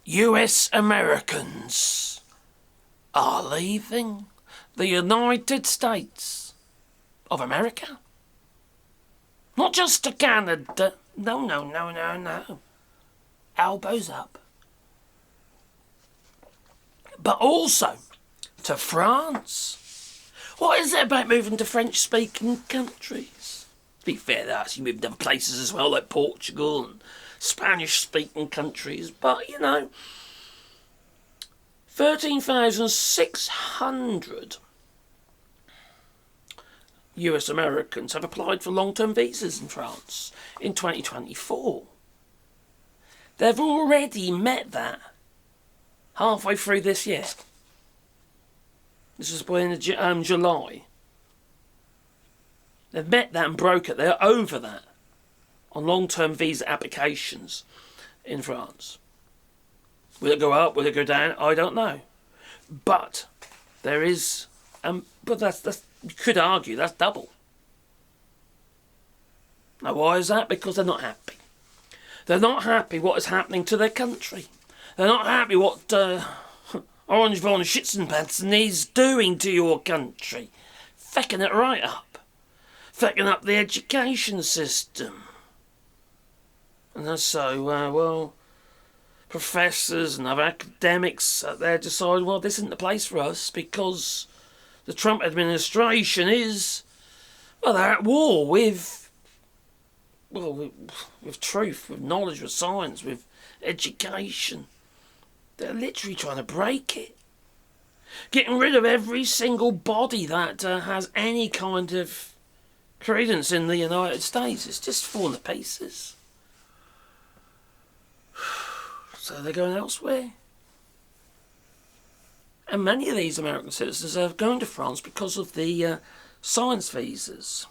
US Americans are leaving the United States of America. Not just to Canada. No. Elbows up. But also to France. What is it about moving to French-speaking countries? To be fair, they actually moved to other places as well, like Portugal and Spanish-speaking countries. But, 13,600 US Americans have applied for long-term visas in France in 2024. They've already met that halfway through this year. This was in July. They've met that and broke it. They're over that on long-term visa applications in France. Will it go up? Will it go down? I don't know. But there is... but that's you could argue that's double. Now, why is that? Because they're not happy. They're not happy what is happening to their country. They're not happy what Orange von Schitzenpanzen is doing to your country. Fecking it right up. Fecking up the education system. And so, professors and other academics out there decide, well, this isn't the place for us because the Trump administration is, they're at war with truth, with knowledge, with science, with education. They're literally trying to break it. Getting rid of every single body that has any kind of credence in the United States. It's just falling to pieces. So they're going elsewhere. And many of these American citizens are going to France because of the science visas.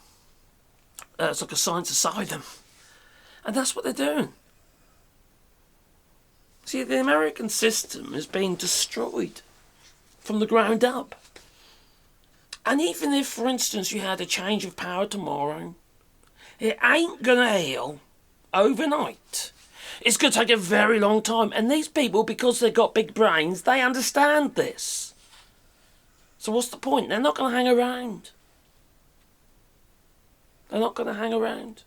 It's like a science asylum. And that's what they're doing. See, the American system is being destroyed from the ground up. And even if, for instance, you had a change of power tomorrow, it ain't going to heal overnight. It's going to take a very long time. And these people, because they've got big brains, they understand this. So what's the point? They're not going to hang around. They're not going to hang around.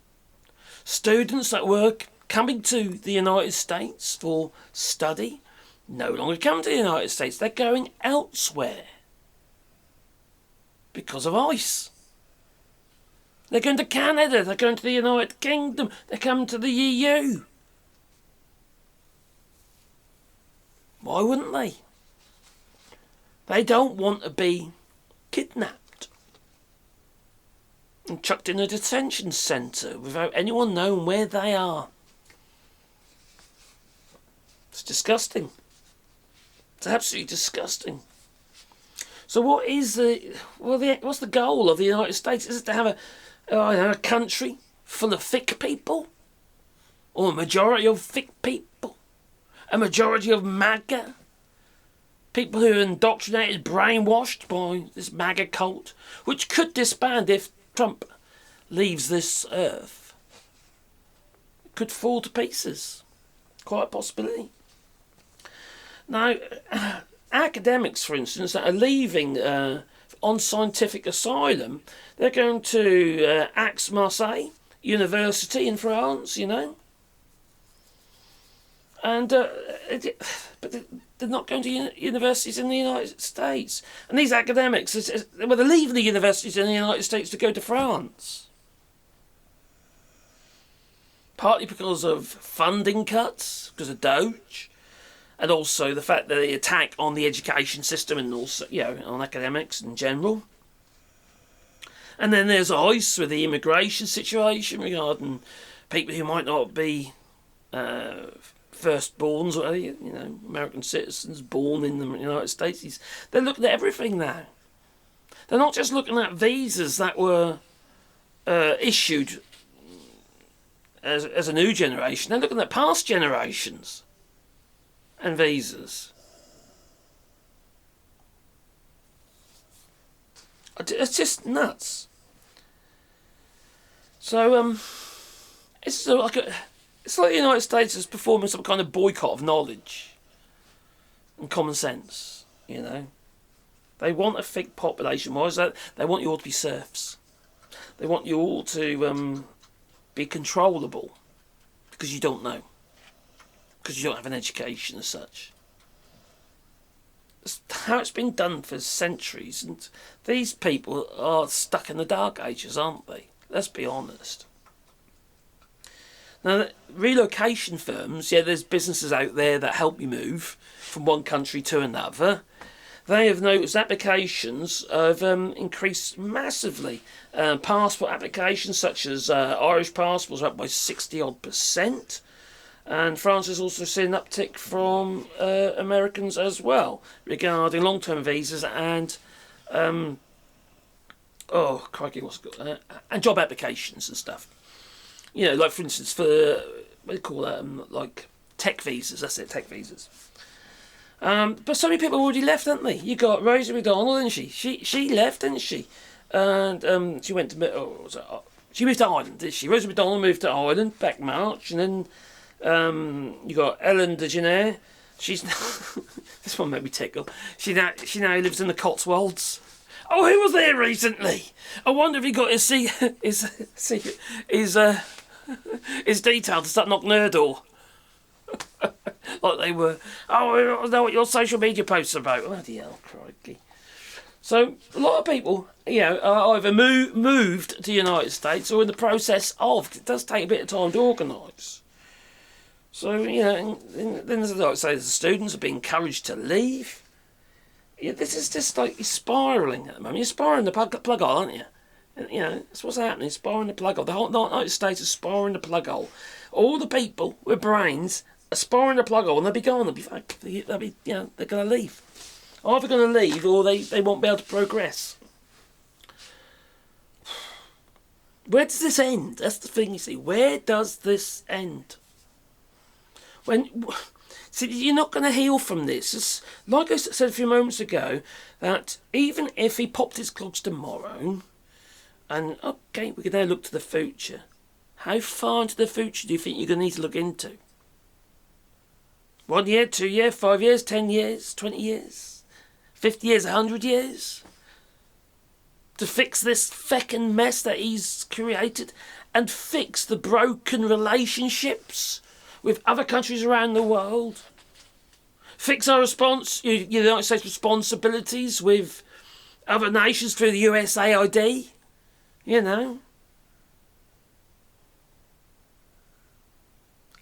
Students that were coming to the United States for study no longer come to the United States. They're going elsewhere because of ICE. They're going to Canada. They're going to the United Kingdom. They're coming to the EU. Why wouldn't they? They don't want to be kidnapped and chucked in a detention centre without anyone knowing where they are. It's disgusting. It's absolutely disgusting. So what's the goal of the United States? Is it to have a country full of thick people? Or a majority of thick people? A majority of MAGA? People who are indoctrinated, brainwashed by this MAGA cult, which could disband if Trump leaves this earth. It could fall to pieces. Quite a possibility. Now, academics, for instance, that are leaving on scientific asylum, they're going to Aix-Marseille University in France, And but they're not going to universities in the United States. And these academics, they're leaving the universities in the United States to go to France. Partly because of funding cuts, because of Doge, and also the fact that they attack on the education system and also, on academics in general. And then there's ICE with the immigration situation regarding people who might not be firstborns, or American citizens born in the United States. They're looking at everything now. They're not just looking at visas that were issued as a new generation. They're looking at past generations and visas. It's just nuts. So it's like the United States is performing some kind of boycott of knowledge. and common sense, you know. They want a thick population. Why is that? They want you all to be serfs. They want you all to be controllable because you don't know. Because you don't have an education as such. It's how it's been done for centuries, and these people are stuck in the dark ages, aren't they? Let's be honest. Now, relocation firms, yeah, there's businesses out there that help you move from one country to another. They have noticed applications have increased massively. Passport applications such as Irish passports are up by 60-odd%. And France has also seen an uptick from Americans as well regarding long-term visas and and job applications and stuff. You know, like for instance, for what do you call that? Like tech visas. That's it, tech visas. But so many people already left, haven't they? You got Rosie McDonald, didn't she? She left, didn't she? And she went to she moved to Ireland, did she? Rosie McDonald moved to Ireland back March, and then. You got Ellen DeGeneres. She's this one made me tickle. She now lives in the Cotswolds. Oh, he was there recently. I wonder if he got his detail to start knocking her door. Like they were. Oh, I don't know what your social media posts are about. Bloody hell, crikey. So a lot of people, you know, are either moved to the United States or in the process of. It does take a bit of time to organise. So, you know, and then like I say, the students are being encouraged to leave. Yeah, this is just like you're spiralling at the moment. You're spiraling the plug hole, aren't you? And, you know, that's what's happening, spiraling the plug hole. The whole United States is spiraling the plug hole. All the people with brains are spiraling the plug hole and they'll be gone. They'll be, you know, they're going to leave. Either going to leave or they won't be able to progress. Where does this end? That's the thing, you see. Where does this end? See, you're not going to heal from this. It's, like I said a few moments ago, that even if he popped his clogs tomorrow, and okay, we can now look to the future. How far into the future do you think you're going to need to look into? 1 year, 2 years, 5 years, 10 years, 20 years, 50 years, 100 years? To fix this feckin' mess that he's created and fix the broken relationships with other countries around the world. Fix our United States responsibilities with other nations through the USAID. You know.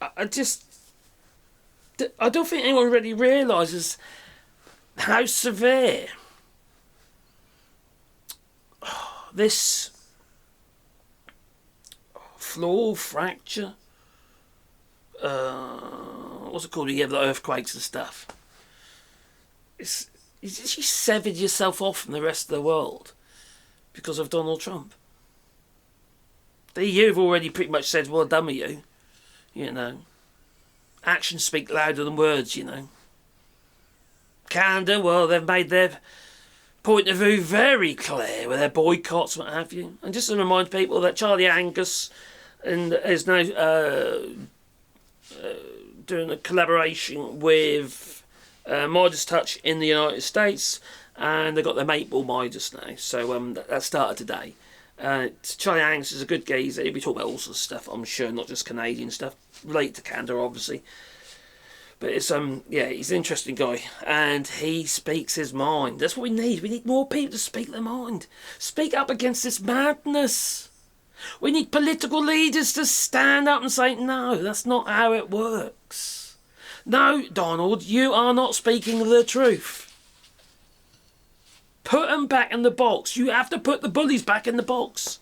I don't think anyone really realises how severe this flaw, fracture, what's it called? You have the earthquakes and stuff. You severed yourself off from the rest of the world because of Donald Trump. The EU have already pretty much said, well done with you. You know. Actions speak louder than words, you know. Canada, well, they've made their point of view very clear with their boycotts and what have you. And just to remind people that Charlie Angus is now doing a collaboration with Midas Touch in the United States, and they've got their Maple Midas now. So that started today. Charlie Angus is a good geezer. He'll be talking about all sorts of stuff, I'm sure, not just Canadian stuff, related to Canada, obviously. But it's he's an interesting guy, and he speaks his mind. That's what we need. We need more people to speak their mind. Speak up against this madness. We need political leaders to stand up and say, no, that's not how it works. No, Donald, you are not speaking the truth. Put them back in the box. You have to put the bullies back in the box.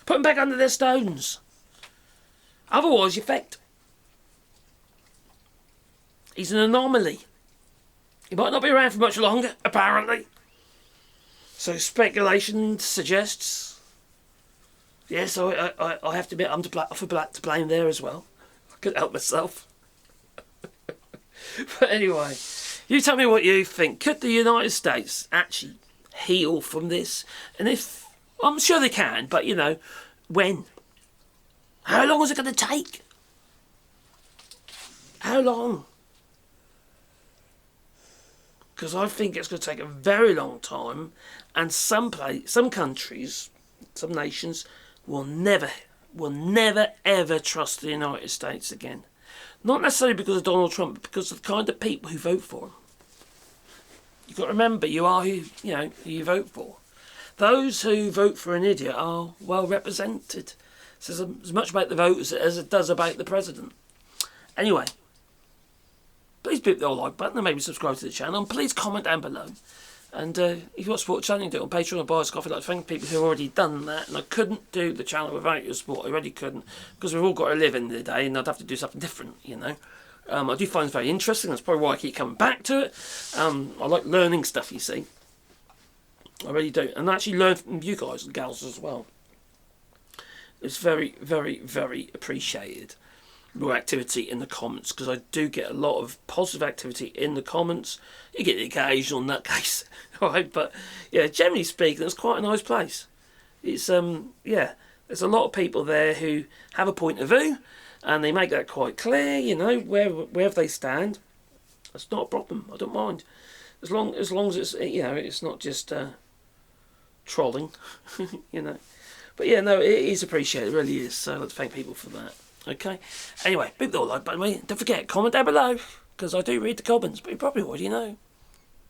Put them back under their stones. Otherwise, you're fecked. He's an anomaly. He might not be around for much longer, apparently. So speculation suggests... Yes, I have to admit, I'm to blame there as well. I couldn't help myself. But anyway, you tell me what you think. Could the United States actually heal from this? And if... I'm sure they can, but, you know, when? How long is it going to take? How long? because I think it's going to take a very long time, and some countries, some nations will never ever trust the United States again. Not necessarily because of Donald Trump, but because of the kind of people who vote for him. You've got to remember, you are who you vote for. Those who vote for an idiot are well represented. It says as much about the voters as it does about the president. Anyway, please hit the like button and maybe subscribe to the channel. And please comment down below. And if you want to support the channel, you can do it on Patreon or buy us coffee. I'd like to thank people who have already done that. And I couldn't do the channel without your support. I really couldn't. Because we've all got to live in the day and I'd have to do something different, I do find it very interesting. That's probably why I keep coming back to it. I like learning stuff, you see. I really do. And I actually learn from you guys and gals as well. It's very, very, very appreciated. Your activity in the comments, because I do get a lot of positive activity in the comments. You get the occasional nutcase, right? But yeah, generally speaking, it's quite a nice place. It's there's a lot of people there who have a point of view, and they make that quite clear. Wherever they stand, that's not a problem. I don't mind, as long as it's it's not just trolling, But yeah, no, it is appreciated, it really is. So I'd like to thank people for that. Okay. Anyway, big like button, mate. Don't forget, comment down below, because I do read the comments, but you probably already know.